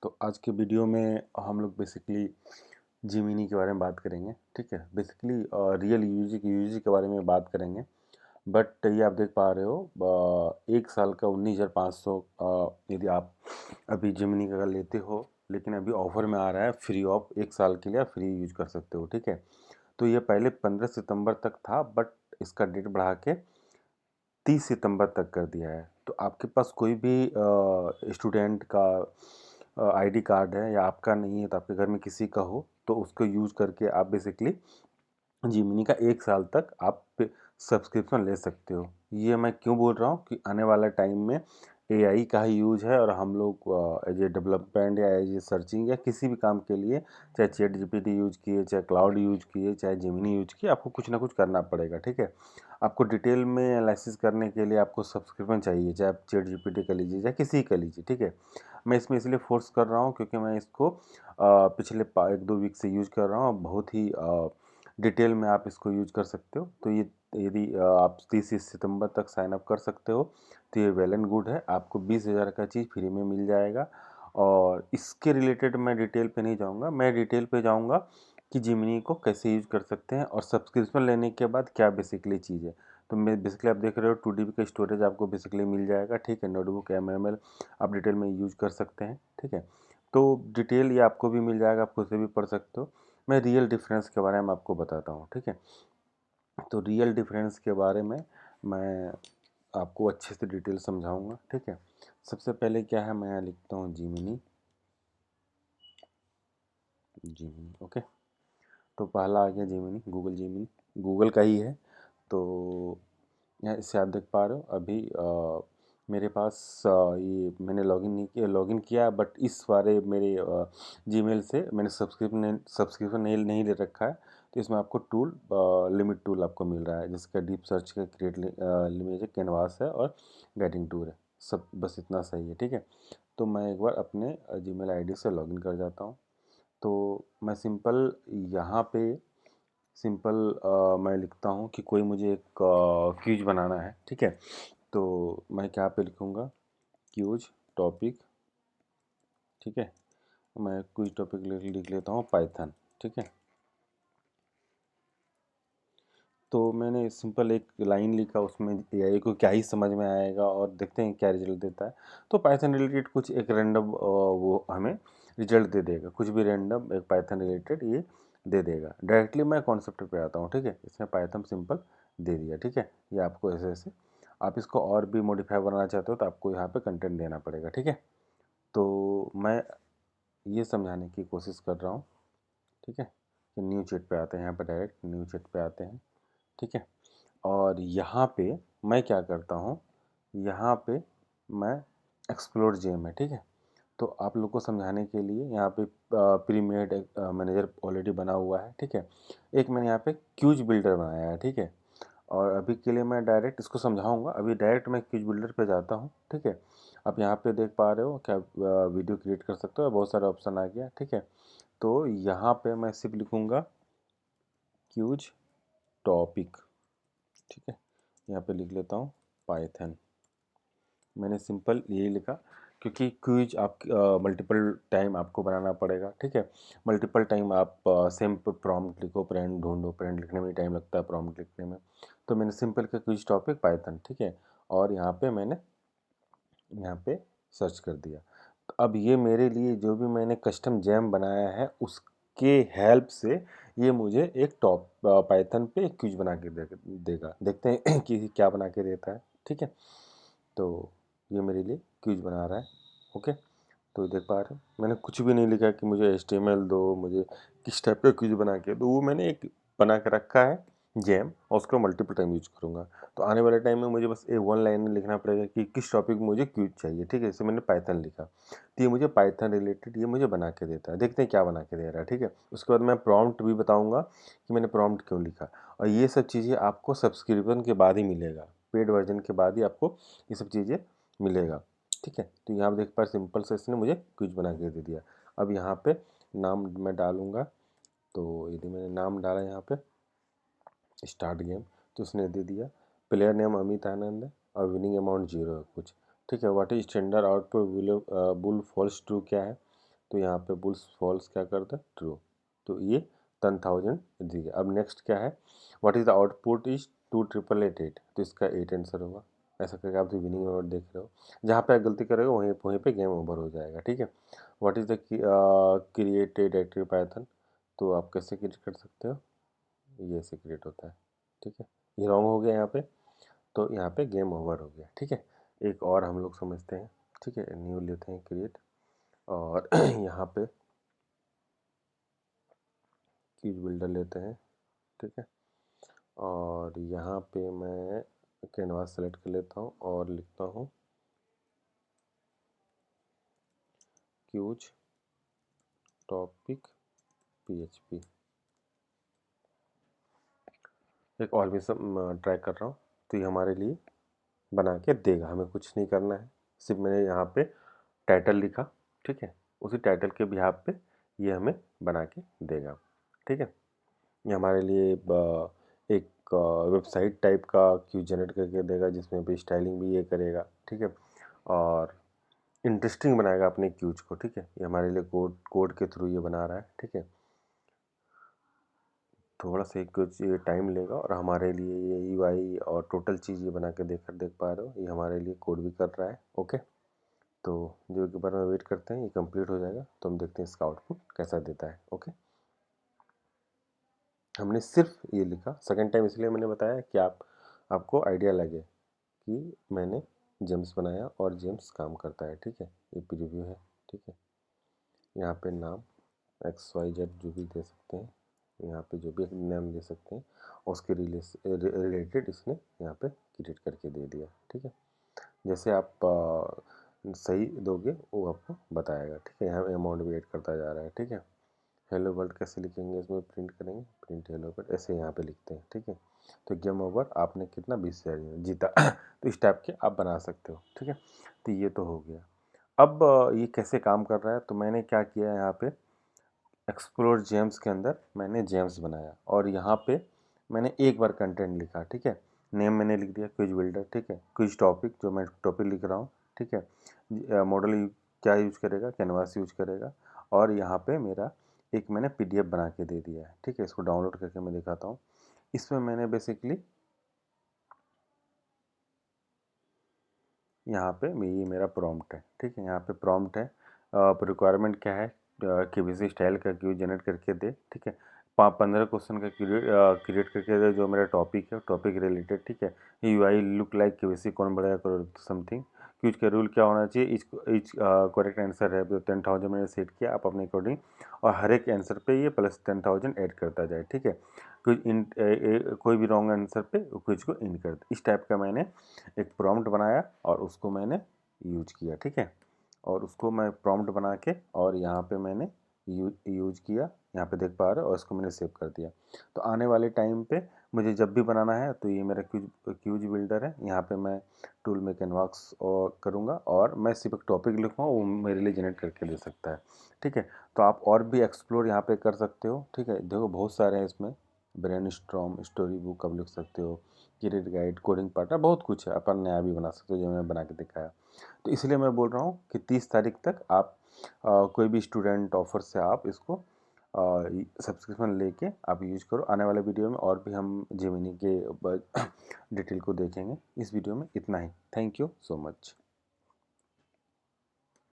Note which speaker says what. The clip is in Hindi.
Speaker 1: तो आज के वीडियो में हम लोग बेसिकली जिमिनी के बारे में बात करेंगे। ठीक है, बेसिकली रियल यूजी के बारे में बात करेंगे। बट ये आप देख पा रहे हो, एक साल का 19,500 यदि आप अभी जिमिनी का लेते हो, लेकिन अभी ऑफर में आ रहा है फ्री ऑफ, एक साल के लिए आप फ्री यूज कर सकते हो। ठीक है, तो ये पहले 15 सितंबर तक था, बट इसका डेट बढ़ा के 30 सितंबर तक कर दिया है। तो आपके पास कोई भी स्टूडेंट का आईडी कार्ड है या आपका नहीं है, तो आपके घर में किसी का हो, तो उसको यूज करके आप बेसिकली जिमिनी का एक साल तक आप सब्सक्रिप्शन ले सकते हो। ये मैं क्यों बोल रहा हूँ कि आने वाला टाइम में एआई का ही यूज है, और हम लोग एज ए डेवलपमेंट या एज ए सर्चिंग या किसी भी काम के लिए, चाहे चैट जीपीटी यूज किए, चाहे क्लाउड यूज किए, चाहे जिमिनी यूज किए, आपको कुछ ना कुछ करना पड़ेगा। ठीक है, आपको डिटेल में एनालिसिस करने के लिए आपको सब्सक्रिप्शन चाहिए, चाहे आप चैट जीपीटी का लीजिए, चाहे किसी का लीजिए। ठीक है, मैं इसमें इसलिए फोर्स कर रहा हूँ क्योंकि मैं इसको पिछले 1-2 वीक से यूज कर रहा हूँ। बहुत ही डिटेल में आप इसको यूज कर सकते हो। तो ये यदि आप 30 सितंबर तक साइन अप कर सकते हो, तो ये वेल एंड गुड है। आपको 20,000 का चीज़ फ्री में मिल जाएगा। और इसके रिलेटेड मैं डिटेल पे नहीं जाऊंगा, मैं डिटेल पे जाऊंगा कि जिमिनी को कैसे यूज कर सकते हैं और सब्सक्रिप्शन लेने के बाद क्या बेसिकली चीज़ है। तो मैं बेसिकली आप देख रहे हो 2 GB का स्टोरेज आपको बेसिकली मिल जाएगा। ठीक है, नोटबुक MML आप डिटेल में यूज कर सकते हैं। ठीक है, तो डिटेल ये आपको भी मिल जाएगा, आप खुद से भी पढ़ सकते हो। मैं रियल डिफरेंस के बारे में आपको बताता हूँ। ठीक है, तो रियल डिफरेंस के बारे में मैं आपको अच्छे से डिटेल समझाऊंगा। ठीक है, सबसे पहले क्या है, मैं यहाँ लिखता हूँ जिमिनी। ओके, तो पहला आ गया जिमिनी, गूगल जिमिनी, गूगल का ही है। तो यहाँ इससे आप देख पा रहे हो अभी मेरे पास ये मैंने लॉगिन किया, बट इस वाले मेरे जीमेल से मैंने सब्सक्रिप्शन नहीं ले रखा है। तो इसमें आपको लिमिट टूल आपको मिल रहा है, जिसका डीप सर्च का क्रिएट इमेज है, कैनवास है और गाइडिंग टूल है। सब बस इतना सही है। ठीक है, तो मैं एक बार अपने जीमेल आईडी से लॉगिन कर जाता हूँ। तो मैं सिंपल यहाँ पे मैं लिखता हूँ कि कोई मुझे एक क्यूज बनाना है। ठीक है, तो मैं क्या पे लिखूँगा, क्यूज टॉपिक। ठीक है, मैं क्यूज टॉपिक लिख लेता हूँ पाइथन। ठीक है, तो मैंने सिंपल एक लाइन लिखा, उसमें एआई को क्या ही समझ में आएगा, और देखते हैं क्या रिजल्ट देता है। तो पाइथन रिलेटेड कुछ एक रैंडम वो हमें रिजल्ट दे देगा, कुछ भी रैंडम एक पाइथन रिलेटेड ये दे देगा। डायरेक्टली मैं कॉन्सेप्ट पे आता हूँ। ठीक है, इसमें पाइथन सिंपल दे दिया। ठीक है, ये आपको ऐसे ऐसे, आप इसको और भी मॉडिफाई बनाना चाहते हो तो आपको यहाँ पे कंटेंट देना पड़ेगा। ठीक है, तो मैं ये समझाने की कोशिश कर रहा हूँ। ठीक है, कि न्यू चैट पे आते हैं, यहाँ पे डायरेक्ट न्यू चैट पे आते हैं। ठीक है, और यहाँ पे मैं क्या करता हूँ, यहाँ पे मैं एक्सप्लोर जेम है। ठीक है, तो आप लोग को समझाने के लिए यहाँ पे प्रीमेड मैनेजर ऑलरेडी बना हुआ है। ठीक है, एक मैंने यहाँ पे क्यूज बिल्डर बनाया है। ठीक है, और अभी के लिए मैं डायरेक्ट इसको समझाऊंगा। अभी डायरेक्ट मैं क्यूज बिल्डर पे जाता हूँ। ठीक है, आप यहाँ पे देख पा रहे हो क्या, वीडियो क्रिएट कर सकते हो, बहुत सारे ऑप्शन आ गया। ठीक है, तो यहाँ पे मैं सिर्फ लिखूँगा क्यूज टॉपिक। ठीक है, यहाँ पे लिख लेता हूँ पाइथन। मैंने सिंपल यही लिखा, क्योंकि क्विज आप मल्टीपल टाइम आपको बनाना पड़ेगा। ठीक है, मल्टीपल टाइम आप सेम प्रॉम्प्ट लिखो, प्रेंट ढूंढो, प्रेंट लिखने में टाइम लगता है, प्रॉम्प्ट लिखने में। तो मैंने सिंपल का क्विज टॉपिक पाइथन। ठीक है, और यहाँ पे मैंने यहाँ पे सर्च कर दिया। तो अब ये मेरे लिए जो भी मैंने कस्टम जैम बनाया है, उसके हेल्प से ये मुझे एक टॉप पाइथन पे एक क्विज बना के देगा। देखते हैं कि क्या बना के देता है। ठीक है, तो ये मेरे लिए क्विज बना रहा है। ओके, तो देख पा रहे हो मैंने कुछ भी नहीं लिखा कि मुझे HTML दो, मुझे किस टाइप का क्विज बना के दो। वो मैंने एक बना के रखा है जैम, और उसको मल्टीपल टाइम यूज करूँगा। तो आने वाले टाइम में मुझे बस एक 1 लाइन में लिखना पड़ेगा कि किस टॉपिक में मुझे क्विज चाहिए। ठीक है, जैसे मैंने पाइथन लिखा, तो ये मुझे पाइथन रिलेटेड ये मुझे बना के देता है। देखते हैं क्या बना के दे रहा है। ठीक है, उसके बाद मैं प्रॉम्प्ट भी बताऊँगा कि मैंने प्रॉम्प्ट क्यों लिखा, और ये सब चीज़ें आपको सब्सक्रिप्शन के बाद ही मिलेगा, पेड वर्जन के बाद ही आपको ये सब चीज़ें मिलेगा। ठीक है, तो यहाँ पे देख पा सिंपल से इसने मुझे क्विज बना के दे दिया। अब यहाँ पे नाम मैं डालूँगा, तो यदि मैंने नाम डाला यहाँ पे स्टार्ट गेम, तो उसने दे दिया प्लेयर नेम अमित आनंद है और विनिंग अमाउंट 0 है कुछ। ठीक है, what is standard output bool false true क्या है, तो यहाँ पे बुल्स फॉल्स क्या करता है, ट्रू। तो ये 10,000 दी गई। अब नेक्स्ट क्या है, what is the output is 2,888, तो इसका 8 आंसर होगा। ऐसा करके आप जो विनिंग नंबर देख रहे हो, जहाँ पे आप गलती करोगे वहीं पे गेम ओवर हो जाएगा, ठीक है। What is the created active Python, तो आप कैसे क्रिएट कर सकते हो, ये ऐसे क्रिएट होता है, ठीक है। ये रॉन्ग हो गया यहाँ पे, तो यहाँ पे गेम ओवर हो गया, ठीक है। एक और हम लोग समझते हैं, ठीक है। न्यू लेते हैं क्रिएट, और यहाँ पे क्यूज बिल्डर लेते हैं, ठीक है। और यहाँ पे मैं कैनवास सेलेक्ट कर लेता हूँ और लिखता हूँ क्यूज टॉपिक PHP। एक और भी सब ट्राई कर रहा हूँ, तो ये हमारे लिए बना के देगा, हमें कुछ नहीं करना है। सिर्फ मैंने यहाँ पे टाइटल लिखा, ठीक है। उसी टाइटल के बिहाफ पे ये हमें बना के देगा, ठीक है। ये हमारे लिए एक वेबसाइट टाइप का क्यूज जनरेट करके देगा, जिसमें भी स्टाइलिंग भी ये करेगा, ठीक है। और इंटरेस्टिंग बनाएगा अपने क्यूज को, ठीक है। ये हमारे लिए कोड के थ्रू ये बना रहा है, ठीक है। थोड़ा सा कुछ ये टाइम लेगा, और हमारे लिए ये UI और टोटल चीज़ ये बना के देख पा रहे हो, ये हमारे लिए कोड भी कर रहा है, ओके। तो जो के बारे में वेट करते हैं, ये कंप्लीट हो जाएगा तो हम देखते हैं इसका आउटपुट कैसा देता है, ओके। हमने सिर्फ ये लिखा, सेकंड टाइम इसलिए मैंने बताया कि आपको आइडिया लगे कि मैंने जेम्स बनाया और जेम्स काम करता है, ठीक है। ये प्रीव्यू है, ठीक है। यहाँ पे नाम XYZ जो भी दे सकते हैं, यहाँ पे जो भी नाम दे सकते हैं, उसके रिलेटेड इसने यहाँ पे क्रिएट करके दे दिया, ठीक है। जैसे आप सही दोगे वो आपको बताएगा, ठीक है। यहाँ अमाउंट भी ऐड करता जा रहा है, ठीक है। हेलो वर्ल्ड कैसे लिखेंगे, इसमें प्रिंट करेंगे, प्रिंट हेलो वर्ल्ड ऐसे यहाँ पे लिखते हैं, ठीक है। तो गेम ओवर, आपने कितना 20,000 जीता। तो इस टाइप के आप बना सकते हो, ठीक है। तो ये तो हो गया। अब ये कैसे काम कर रहा है, तो मैंने क्या किया, यहाँ पे एक्सप्लोर जेम्स के अंदर मैंने जेम्स बनाया, और यहाँ पे मैंने एक बार कंटेंट लिखा, ठीक है। नेम मैंने लिख दिया क्विज बिल्डर, ठीक है। क्विज टॉपिक जो मैं टॉपिक लिख रहा हूँ, ठीक है। मॉडल क्या यूज करेगा, कैनवास यूज करेगा। और यहाँ पे मेरा एक मैंने PDF बना के दे दिया है, ठीक है। इसको डाउनलोड करके मैं दिखाता हूँ। इसमें मैंने बेसिकली यहाँ पे ये मेरा प्रॉम्प्ट है, ठीक है। यहाँ पे प्रॉम्प्ट है, रिक्वायरमेंट क्या है, KBC स्टाइल का क्यूज जनरेट करके दे, ठीक है। 15 क्वेश्चन का क्रिएट करके दे, जो मेरा टॉपिक है टॉपिक रिलेटेड, ठीक है। UI लुक लाइक KBC कौन बढ़ेगा करो समथिंग। क्यूज का रूल क्या होना चाहिए, इच करेक्ट आंसर है, 10,000 मैंने सेट किया, आप अपने अकॉर्डिंग, और हर एक आंसर पे ये प्लस 10,000 ऐड करता जाए, ठीक है। कोई भी रॉन्ग आंसर पे क्विज को इन कर दे, इस टाइप का मैंने एक प्रॉम्प्ट बनाया और उसको मैंने यूज किया, ठीक है। और उसको मैं प्रॉम्प्ट बना के और यहाँ पे मैंने यूज किया, यहाँ पे देख पा रहे हो, और इसको मैंने सेव कर दिया। तो आने वाले टाइम पे मुझे जब भी बनाना है, तो ये मेरा क्यूज बिल्डर है, यहाँ पे मैं टूल में कैनवास और करूँगा, और मैं सिर्फ एक टॉपिक लिखूँगा, वो मेरे लिए जनरेट करके दे सकता है, ठीक है। तो आप और भी एक्सप्लोर यहाँ पे कर सकते हो, ठीक है। देखो बहुत सारे हैं इसमें, ब्रेन स्टॉर्म, स्टोरी बुक आप लिख सकते हो, करियर गाइड, कोडिंग पार्टनर, बहुत कुछ है, अपन नया भी बना सकते हो, जो मैंने बना के दिखाया। तो इसलिए मैं बोल रहा हूँ कि 30 तारीख तक आप कोई भी स्टूडेंट ऑफर से आप इसको सब्सक्रिप्शन लेके आप यूज करो। आने वाले वीडियो में और भी हम जेमिनी के डिटेल को देखेंगे। इस वीडियो में इतना ही। Thank you so much.